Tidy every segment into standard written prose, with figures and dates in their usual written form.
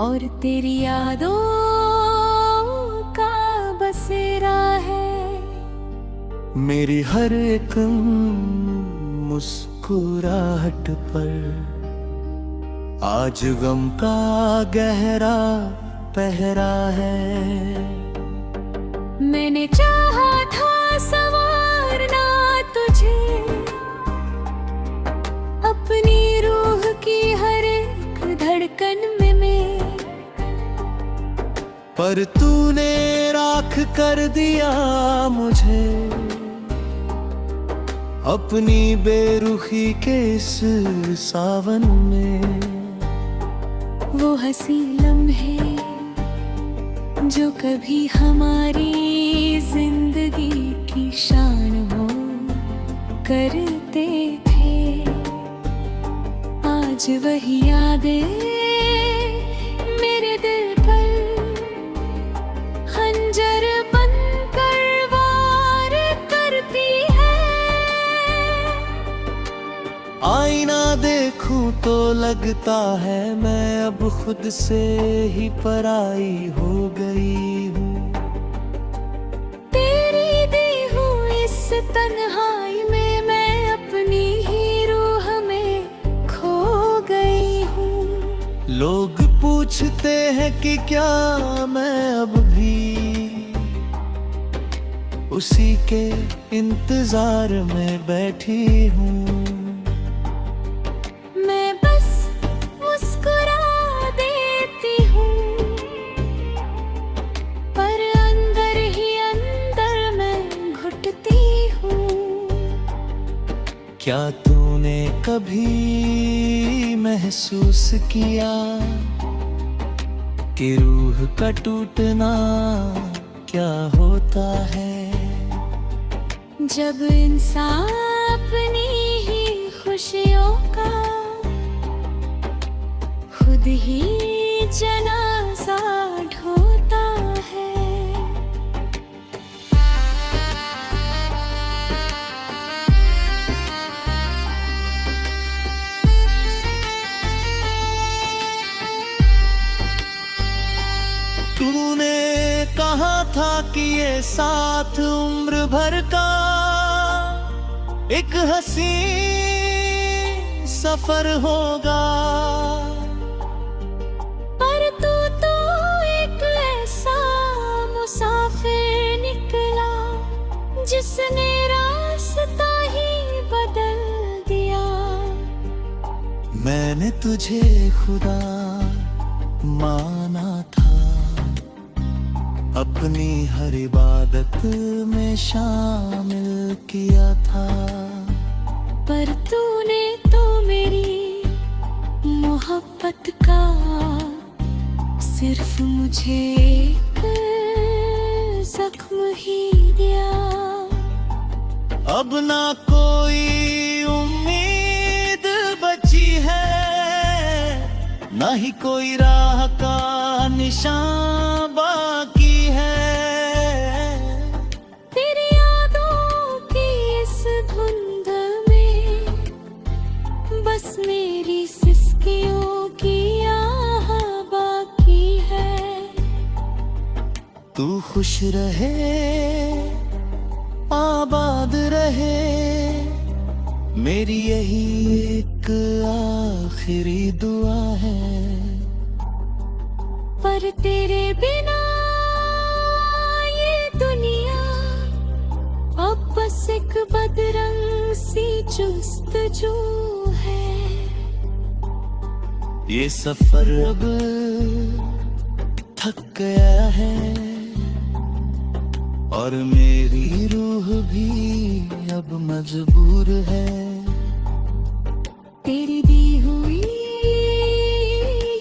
और तेरी यादों का बसेरा है। मेरी हर एक मुस्कुराहट पर आज गम का गहरा पहरा है। मैंने चाहा था संवारना तुझे, अपनी रूह की हर एक धड़कन में, पर तूने राख कर दिया मुझे अपनी बेरुखी के इस सावन में। वो हंसी लम्हे जो कभी हमारी जिंदगी की शान हो करते थे, आज वही यादें मेरे दिल पर खंजर बनकर वार करती है। आईना देखूं तो लगता है मैं अब खुद से ही पराई हो गई हूँ। तेरी दी हूँ इस तन्हाई में मैं अपनी ही रूह में खो गई हूँ। लोग पूछते हैं कि क्या मैं अब भी उसी के इंतजार में बैठी हूँ। मैं बस मुस्कुरा देती हूँ, पर अंदर ही अंदर मैं घुटती हूँ। क्या तूने कभी महसूस किया कि रूह का टूटना क्या होता है? जब इंसान अपनी ही खुशियों का खुद ही जनाजा ढोता है। तूने कहा था कि ये साथ उम्र भर का एक हसी सफर होगा, पर तू तो एक ऐसा मुसाफिर निकला जिसने रास्ता ही बदल दिया। मैंने तुझे खुदा माना था, अपनी हर इबादत में शामिल किया था, पर तूने तो मेरी मोहब्बत का सिर्फ मुझे एक जख्म ही दिया। अब ना कोई उम्मीद बची है, ना ही कोई राह का निशान बाकी है। तेरी यादों की इस धुंध में बस मेरी सिसकियों की आह बाकी है। तू खुश रहे, आबाद रहे, मेरी यही एक आखिरी दुआ है। पर तेरे बिना ये दुनिया अब बस एक बदरंग सी जुस्तजू है। ये सफर अब थक गया है और मेरी रूह भी अब मजबूर है। तेरी दी हुई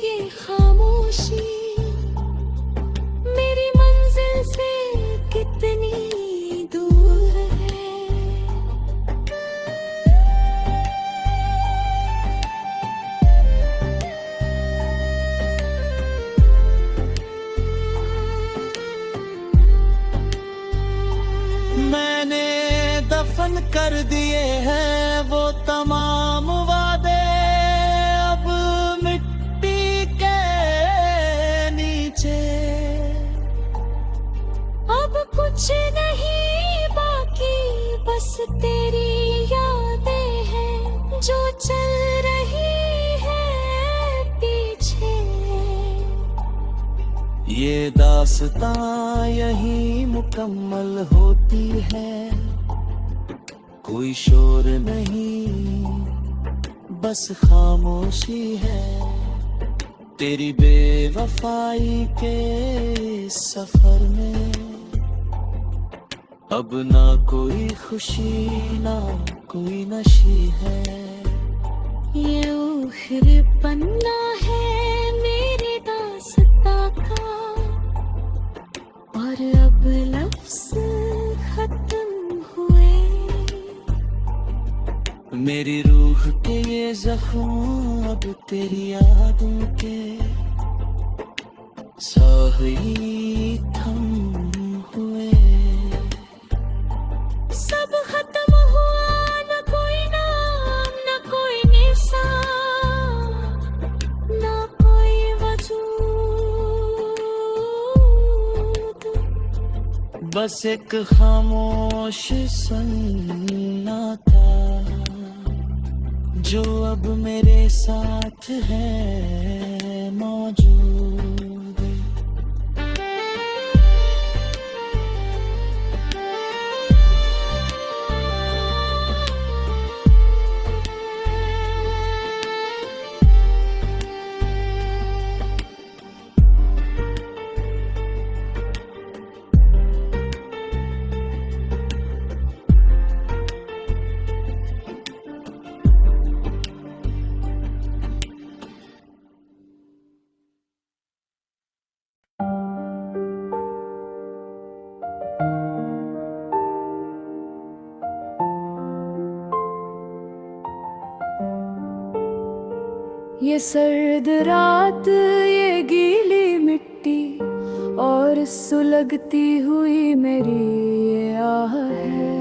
ये खामोशी मेरी मंजिल से कितनी दूर है। मैंने दफन कर दिए हैं वो तमाम वादे, अब मिट्टी के कुछ नहीं बाकी, बस तेरी यादें हैं जो चल रही है पीछे। ये दास्तां यही मुकम्मल होती है, कोई शोर नहीं बस खामोशी है। तेरी बेवफाई के सफर में अब ना कोई खुशी ना कोई नशी है। ये आखिरी पन्ना है मेरी दास्तां का, और अब लफ्ज़ खत्म हुए। मेरी रूह के ये जख्म अब तेरी यादों के साही थम हुए। सब खत्म हुआ, न कोई नाम न कोई निशान, न कोई वजूद, बस एक खामोश सन्नाटा जो अब मेरे साथ है मौजूद। ये सर्द रात, ये गीली मिट्टी और सुलगती हुई मेरी ये आह है।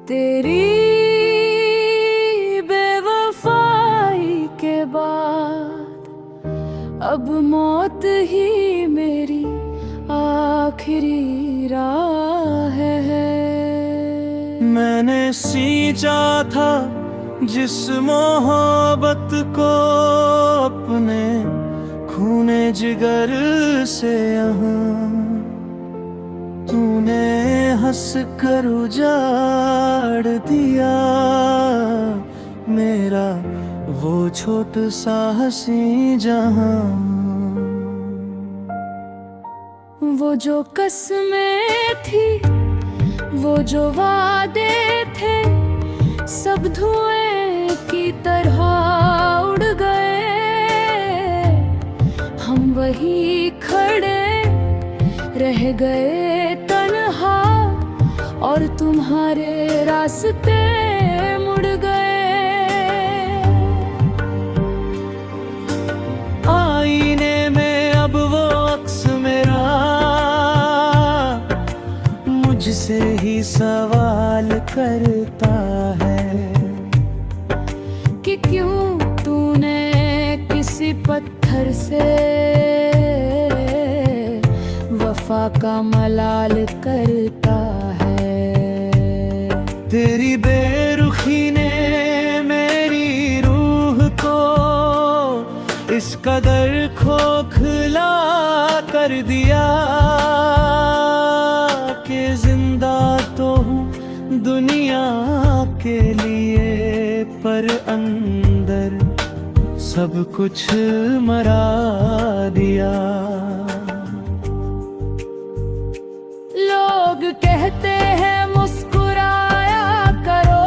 तेरी बेवफाई के बाद अब मौत ही मेरी आखिरी राह है। मैंने सींचा था जिस मोहब्बत को अपने खूने जिगर से यहाँ, तूने हंस कर उजाड़ दिया मेरा वो छोटा सा हंसी जहां। वो जो कसमें थी, वो जो वादे थे, सब धुएं की तरह उड़ गए। हम वही खड़े रह गए तन्हा, और तुम्हारे रास्ते मुड़ गए। आईने में अब वो अक्स मेरा मुझसे ही सवाल करता है कि क्यों तूने किसी पत्थर से वफा का मलाल करता है। तेरी बेरुखी ने मेरी रूह को इस कदर खोखला कर दिया कि जिंदा तो हूँ दुनिया के लिए, पर अंदर सब कुछ मरा दिया। लोग कहते हैं मुस्कुराया करो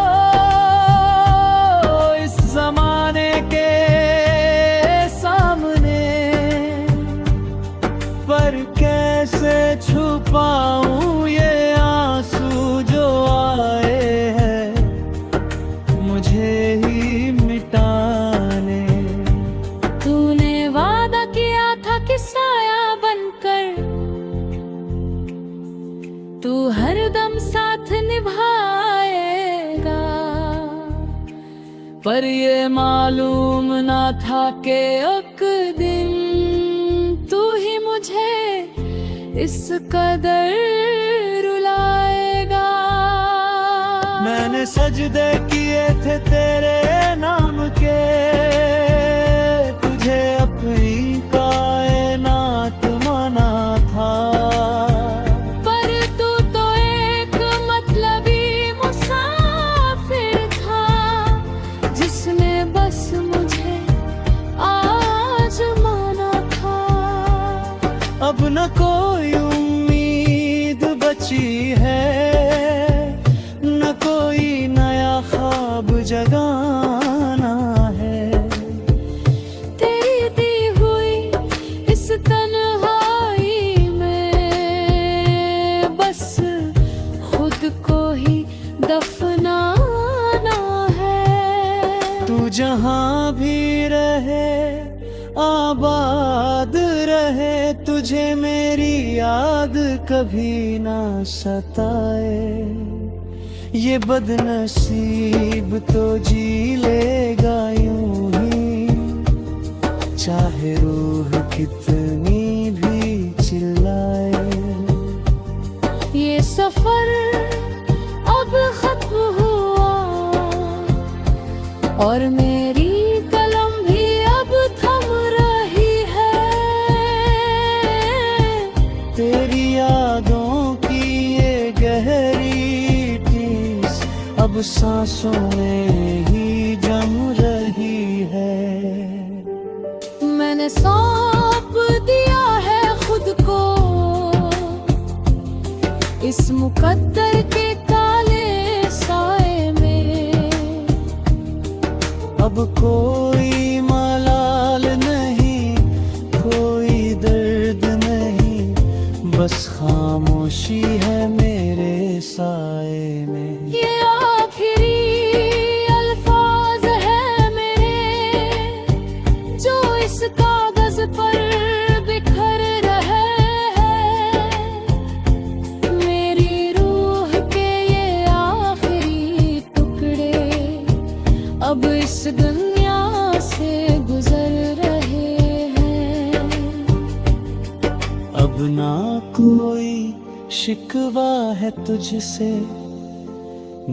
इस जमाने के सामने, पर कैसे छुपाऊं ये आंसू जो आए हैं मुझे ही मिटाने। तूने वादा किया था कि साया बनकर तू हरदम साथ निभाएगा, पर ये मालूम ना था कि एक दिन तू ही मुझे इस कदर रुलाएगा। मैंने सजदे किए थे तेरे नाम के, तुझे अपनी कायनात माना था। पर तू तो एक मतलबी मुसाफिर था, जिसने बस मुझे आज माना था। अब न कोई उम्मीद बची है, न कोई नया ख्वाब जगाना है। तेरी दी हुई इस तन्हाई में बस खुद को ही दफनाना है। तू जहाँ भी रहे आबाद रहे, तुझे मेरी याद कभी ना सताए। ये बदनसीब तो जी लेगा यूं ही, चाहे रूह कितनी भी चिल्लाए। ये सफर अब खत्म हुआ और मेरी कलम भी अब थम रही है। तेरी यादों की ये गहरी टीस अब सांसों में ही जम रही है। मैंने सौंप दिया है खुद को इस मुकद्दर के काले साए में। अब कोई मलाल नहीं, कोई दर्द नहीं, बस खामोशी है मेरे साए में। ये आखिरी अल्फाज है मेरे, जो इस कागज पर बिखर रहे हैं। मेरी रूह के ये आखिरी टुकड़े अब इस दुनिया से गुजर रहे हैं। अब ना कोई शिकवा है तुझसे,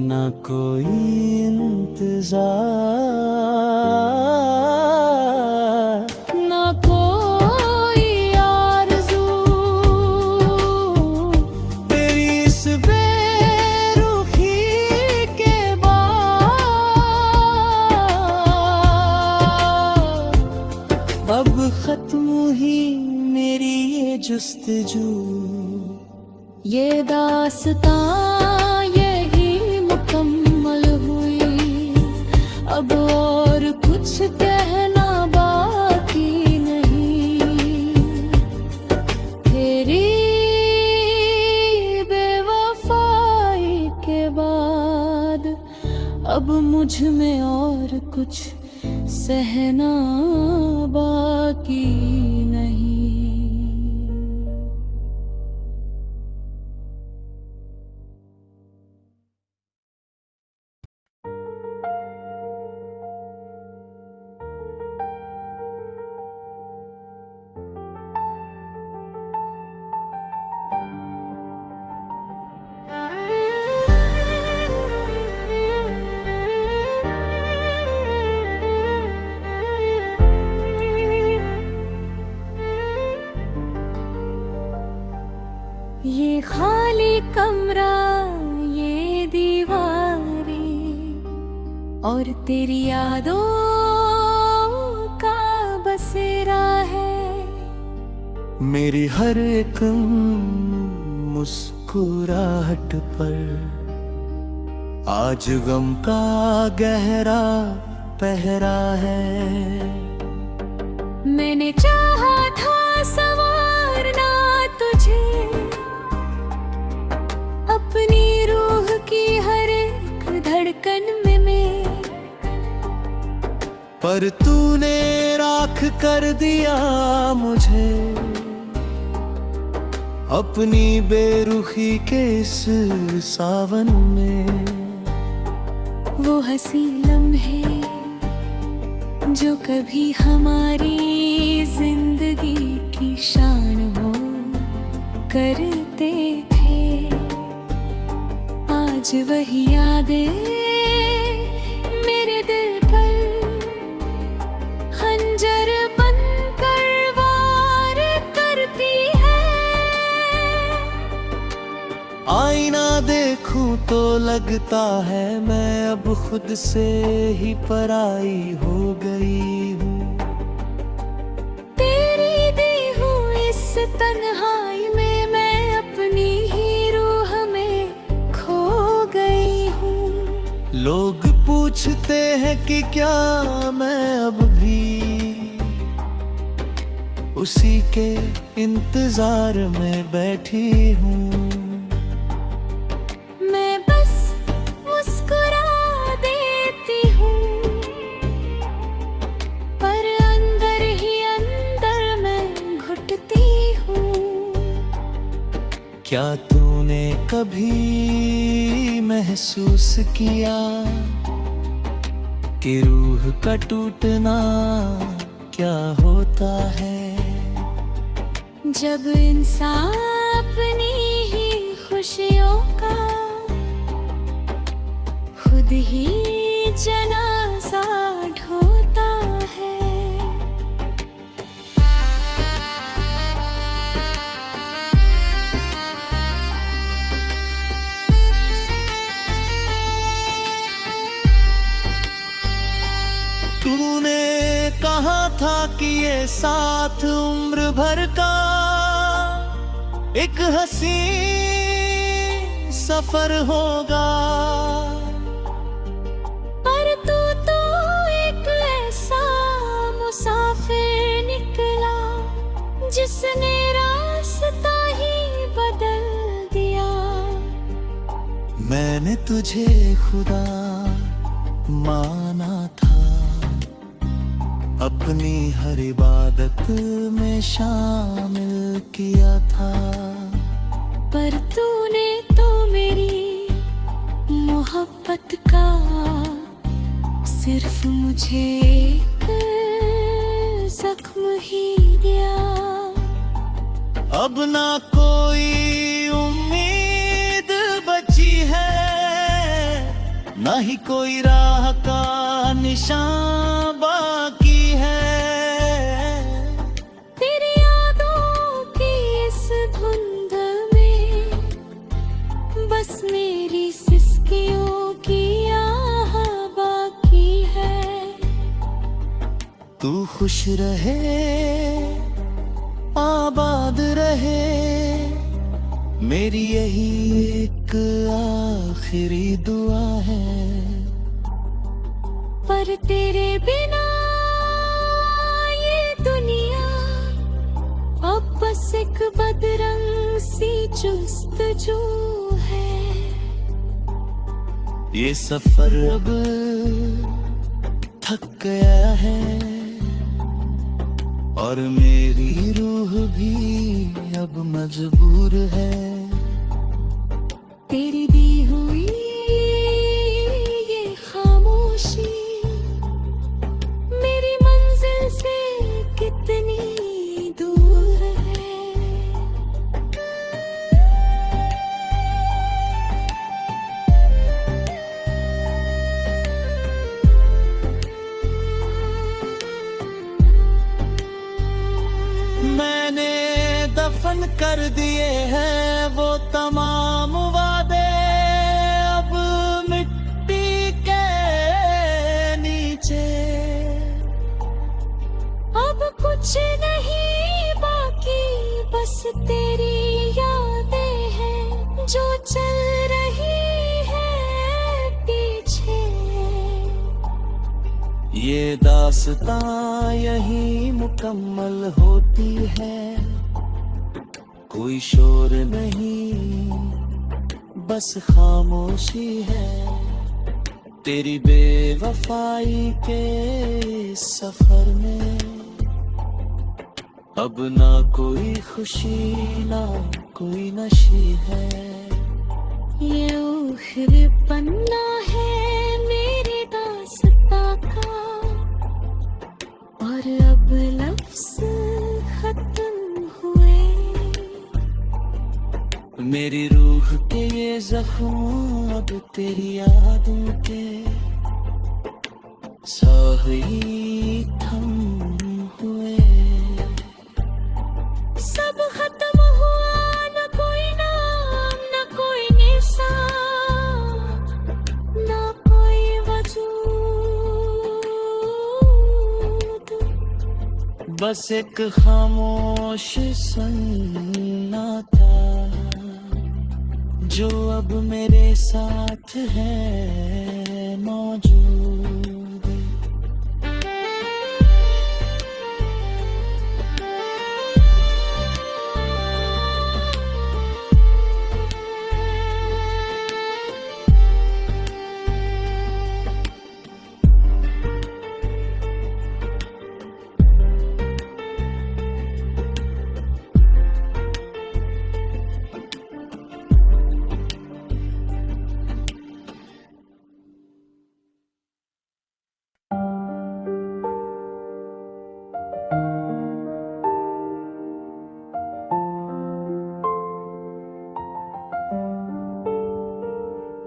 ना कोई इंतजार, ना कोई आरज़ू। तेरी इस बेरुखी के बाद अब खत्म ही मेरी ये जुस्तजू। ये दास्तां यही मुकम्मल हुई, अब और कुछ कहना बाकी नहीं। तेरी बेवफाई के बाद अब मुझ में और कुछ सहना बाकी नहीं। ये खाली कमरा, ये दीवारें और तेरी यादों का बसेरा है। मेरी हर एक मुस्कुराहट पर आज गम का गहरा पहरा है। मैंने चाहा था संवारना तुझे, अपनी रूह की हर एक धड़कन में पर तूने राख कर दिया मुझे अपनी बेरुखी के इस सावन में। वो हंसी लम्हे जो कभी हमारी जिंदगी की शान हो, आज वही यादें मेरे दिल पर खंजर बनकर वार करती है। आईना देखूं तो लगता है मैं अब खुद से ही पराई हो गई हूँ। तेरी दी हूँ इस तन्हाई में मैं अपनी ही रूह में खो गई हूँ। लोग पूछते हैं कि क्या मैं अब भी उसी के इंतजार में बैठी हूँ। मैं बस मुस्कुरा देती हूँ पर अंदर ही अंदर मैं घुटती हूँ। क्या तूने कभी महसूस किया कि रूह का टूटना क्या होता है? जब इंसान अपनी ही खुशियों का खुद ही जनाजा ढोता है। तूने कहा था कि ये साथ उम्र भर का एक हसी सफर होगा, पर तू तो एक ऐसा मुसाफिर निकला जिसने रास्ता ही बदल दिया। मैंने तुझे खुदा माना था, अपनी हर इबादत में शामिल किया था, पर तूने तो मेरी मोहब्बत का सिर्फ मुझे एक जख्म ही दिया। अब ना कोई उम्मीद बची है, ना ही कोई राह का निशान बाकी है। तेरी यादों की इस धुंध में बस मेरी सिसकियों की आह बाकी है। तू खुश रहे, आबाद रहे, मेरी यही एक आखिरी दुआ है। पर तेरे बिना ये दुनिया अब बस एक बदरंग सी जुस्तजू है। ये सफर अब थक गया है और मेरी रूह भी अब मजबूर है। तेरी दी हुई ये खामोशी मेरी मंजिल से कितनी दूर है। मैंने दफन कर दिए हैं वो तमाम वादे, अब मिट्टी के नीचे। अब कुछ नहीं बाकी, बस तेरी यादें हैं जो चल रही है पीछे। ये दास्तां यही मुकम्मल होती है, कोई शोर नहीं बस खामोशी है। तेरी बेवफाई के सफर में अब ना कोई खुशी ना कोई नशी है। ये आखिरी पन्ना है मेरी दास्तां का और अब लफ्ज़ खत्म हुए। मेरी रूह के ये जख्म अब तेरी यादों के साथ ही थम हुए। सब खत्म हुआ, न कोई नाम, न कोई निशान, न कोई वजूद। बस एक खामोश सन्नाटा जो अब मेरे साथ है मौजूद।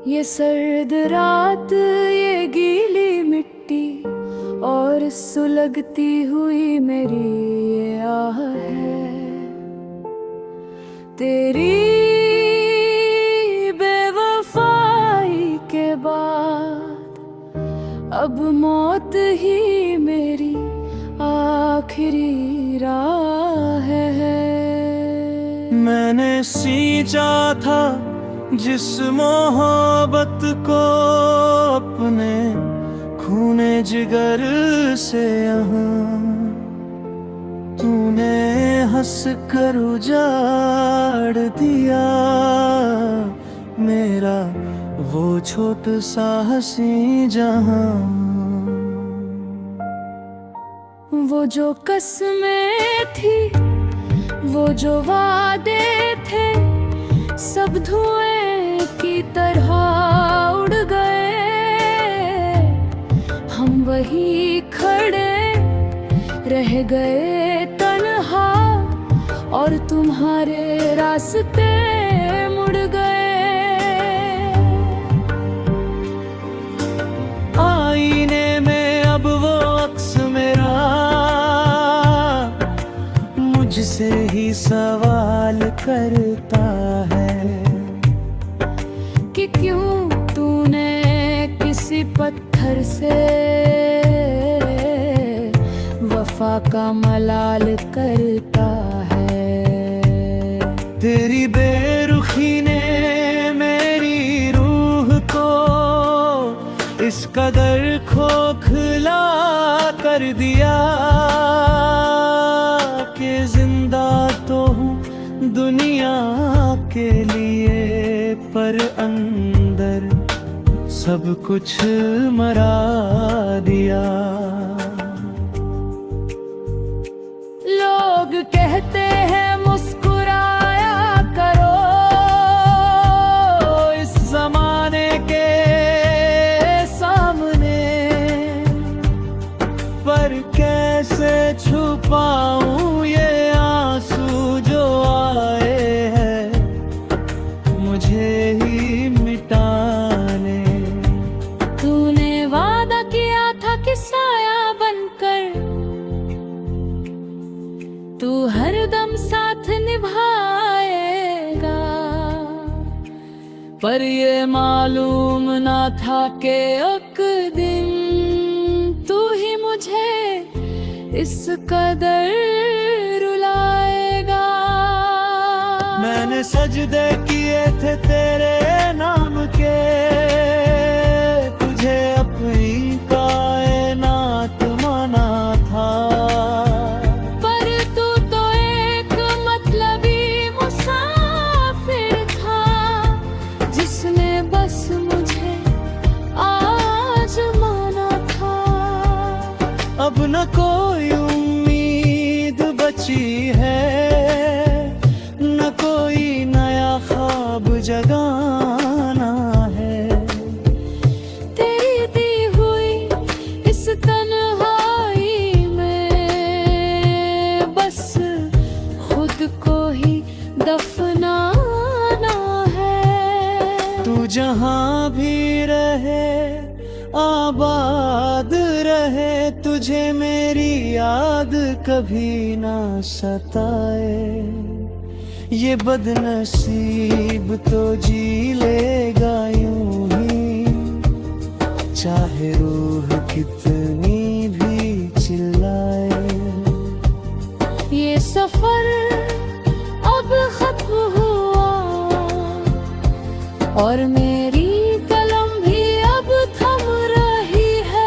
ये सर्द रात, ये गीली मिट्टी और सुलगती हुई मेरी ये आह है। तेरी बेवफाई के बाद अब मौत ही मेरी आखिरी राह है। मैंने सींचा था जिस मोहब्बत को अपने खूने जिगर से यहाँ, तूने हंस कर उजाड़ दिया मेरा वो छोटा सा हंसी जहां। वो जो कसमें थी, वो जो वादे थे, सब धुएं की तरह उड़ गए। हम वही खड़े रह गए तन्हा और तुम्हारे रास्ते मुड़ गए। आईने में अब वो अक्स मेरा मुझसे ही सवाल करता है कि क्यों तूने किसी पत्थर से वफा का मलाल करता है। तेरी बेरुखी ने मेरी रूह को इस कदर खोखला कर दिया कि जिंदा तो हूँ दुनिया के लिए, पर अंदर सब कुछ मरा दिया। लोग कहते हैं मुस्कुराया करो इस जमाने के सामने, पर कैसे छुपाऊं ये आंसू जो आए हैं मुझे ही मिटाने। तूने वादा किया था कि साया बनकर तू हरदम साथ निभाएगा, पर ये मालूम ना था कि एक दिन तू ही मुझे इस कदर रुलाएगा। मैंने सजदे किए थे तेरे नाम के, तुझे अपनी कायनात माना था, पर तू तो एक मतलबी मुसाफिर था जिसने बस मुझे आज माना था। अब न कोई उम्मीद बची है, न कोई नया ख्वाब जगा तुझे मेरी याद कभी ना सताए, ये बदनसीब तो जी लेगा यूं ही, चाहे रूह कितनी भी चिल्लाए। ये सफर अब खत्म हुआ और मेरी कलम भी अब थम रही है।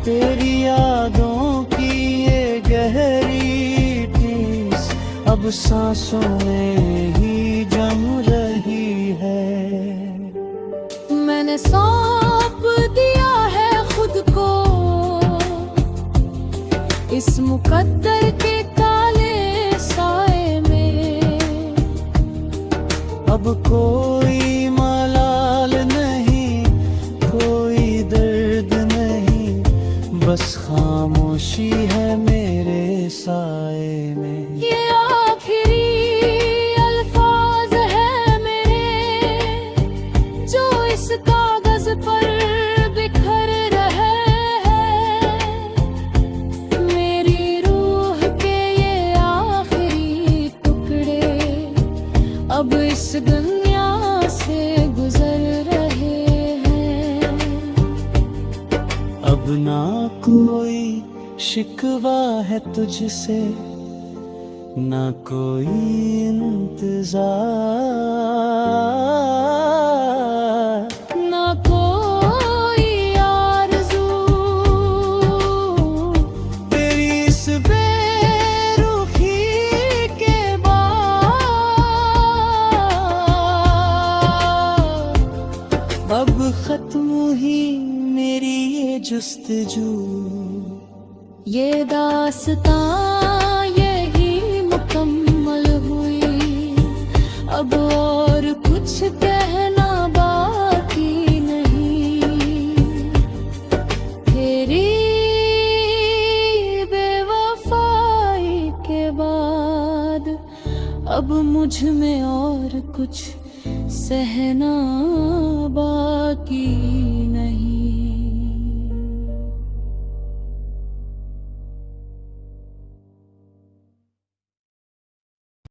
तेरी यादों की ये गहरी टीस अब सांसों में ही जम रही है। मैंने सौंप दिया है खुद को इस मुकद्दर के काले साए में। अब कोई मलाल नहीं, कोई दर्द नहीं, बस खामोशी है मेरे साए में। ये आखिरी अल्फाज है मेरे जो इस कागज पर बिखर रहे हैं। मेरी रूह के ये आखिरी टुकड़े अब इस दुनिया से गुजर रहे हैं। अब ना कोई शिकवा है तुझसे, ना कोई इंतजार, ना कोई आरज़ू। तेरी इस बेरुखी के बाद अब खत्म हुई मेरी ये जुस्तजू। ये दास्तां यही मुकम्मल हुई, अब और कुछ कहना बाकी नहीं। तेरी बेवफाई के बाद अब मुझ में और कुछ सहना